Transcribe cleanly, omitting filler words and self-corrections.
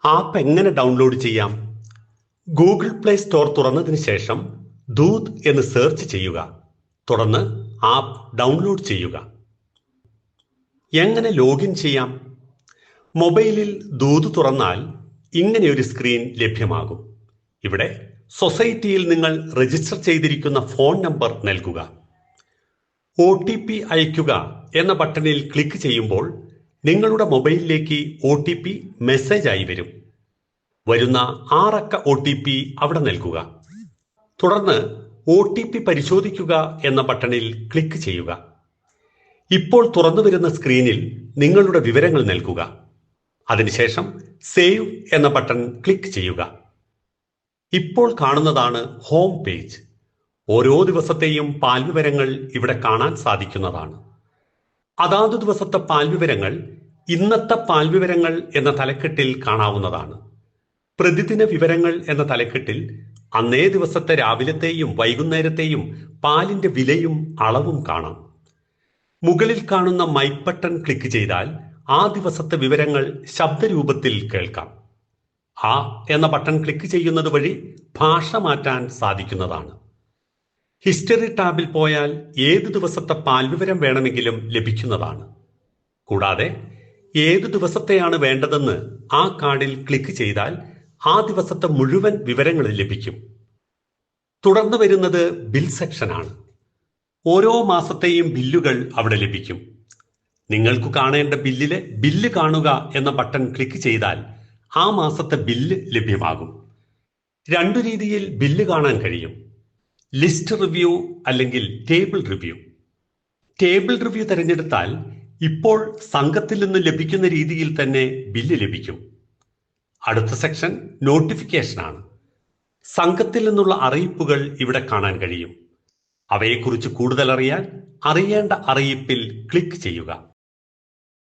App എങ്ങനെ download ചെയ്യാം? Google play store തുറന്നതിന് ശേഷം ദൂത് എന്ന് സെർച്ച് ചെയ്യുക. തുടർന്ന് ആപ്പ് ഡൗൺലോഡ് ചെയ്യുക. എങ്ങനെ ലോഗിൻ ചെയ്യാം? മൊബൈലിൽ ദൂത് തുറന്നാൽ ഇങ്ങനെയൊരു സ്ക്രീൻ ലഭ്യമാകും. ഇവിടെ സൊസൈറ്റിയിൽ നിങ്ങൾ രജിസ്റ്റർ ചെയ്തിരിക്കുന്ന ഫോൺ നമ്പർ നൽകുക. OTP അയയ്ക്കുക എന്ന ബട്ടണിൽ ക്ലിക്ക് ചെയ്യുമ്പോൾ നിങ്ങളുടെ മൊബൈലിലേക്ക് OTP മെസ്സേജ് ആയി വരും. വരുന്ന 6 അക്ക OTP അവിടെ നൽകുക. തുടർന്ന് OTP പരിശോധിക്കുക എന്ന ബട്ടണിൽ ക്ലിക്ക് ചെയ്യുക. ഇപ്പോൾ തുറന്നു വരുന്ന സ്ക്രീനിൽ നിങ്ങളുടെ വിവരങ്ങൾ നൽകുക. അതിനുശേഷം സേവ് എന്ന ബട്ടൺ ക്ലിക്ക് ചെയ്യുക. ഇപ്പോൾ കാണുന്നതാണ് ഹോം പേജ്. ഓരോ ദിവസത്തെയും പാൽവിവരങ്ങൾ ഇവിടെ കാണാൻ സാധിക്കുന്നതാണ്. അതാതു ദിവസത്തെ പാൽവിവരങ്ങൾ ഇന്നത്തെ പാൽവിവരങ്ങൾ എന്ന തലക്കെട്ടിൽ കാണാവുന്നതാണ്. പ്രതിദിന വിവരങ്ങൾ എന്ന തലക്കെട്ടിൽ അന്നേ ദിവസത്തെ രാവിലത്തെയും വൈകുന്നേരത്തെയും പാലിന്റെ വിലയും അളവും കാണാം. മുകളിൽ കാണുന്ന മൈക്ക് ബട്ടൺ ക്ലിക്ക് ചെയ്താൽ ആ ദിവസത്തെ വിവരങ്ങൾ ശബ്ദരൂപത്തിൽ കേൾക്കാം. ആ എന്ന ബട്ടൺ ക്ലിക്ക് ചെയ്യുന്നത് വഴി ഭാഷ മാറ്റാൻ സാധിക്കുന്നതാണ്. ഹിസ്റ്ററി ടാബിൽ പോയാൽ ഏത് ദിവസത്തെ പാൽവിവരം വേണമെങ്കിലും ലഭിക്കുന്നതാണ്. കൂടാതെ ഏതു ദിവസത്തെയാണ് വേണ്ടതെന്ന് ആ കാർഡിൽ ക്ലിക്ക് ചെയ്താൽ ആ ദിവസത്തെ മുഴുവൻ വിവരങ്ങളും ലഭിക്കും. തുടർന്ന് വരുന്നത് ബിൽ സെക്ഷനാണ്. ഓരോ മാസത്തെയും ബില്ലുകൾ അവിടെ ലഭിക്കും. നിങ്ങൾക്ക് കാണേണ്ട ബില്ലിലെ ബില്ല് കാണുക എന്ന ബട്ടൺ ക്ലിക്ക് ചെയ്താൽ ആ മാസത്തെ ബില്ല് ലഭ്യമാകും. 2 രീതിയിൽ ബില്ല് കാണാൻ കഴിയും: ലിസ്റ്റ് റിവ്യൂ അല്ലെങ്കിൽ ടേബിൾ റിവ്യൂ. ടേബിൾ റിവ്യൂ തിരഞ്ഞെടുത്താൽ ഇപ്പോൾ സംഘത്തിൽ നിന്ന് ലഭിക്കുന്ന രീതിയിൽ തന്നെ ബില്ല് ലഭിക്കും. അടുത്ത സെക്ഷൻ നോട്ടിഫിക്കേഷൻ ആണ്. സംഘത്തിൽ നിന്നുള്ള അറിയിപ്പുകൾ ഇവിടെ കാണാൻ കഴിയും. അവയെക്കുറിച്ച് കൂടുതൽ അറിയാൻ അറിയേണ്ട അറിയിപ്പിൽ ക്ലിക്ക് ചെയ്യുക.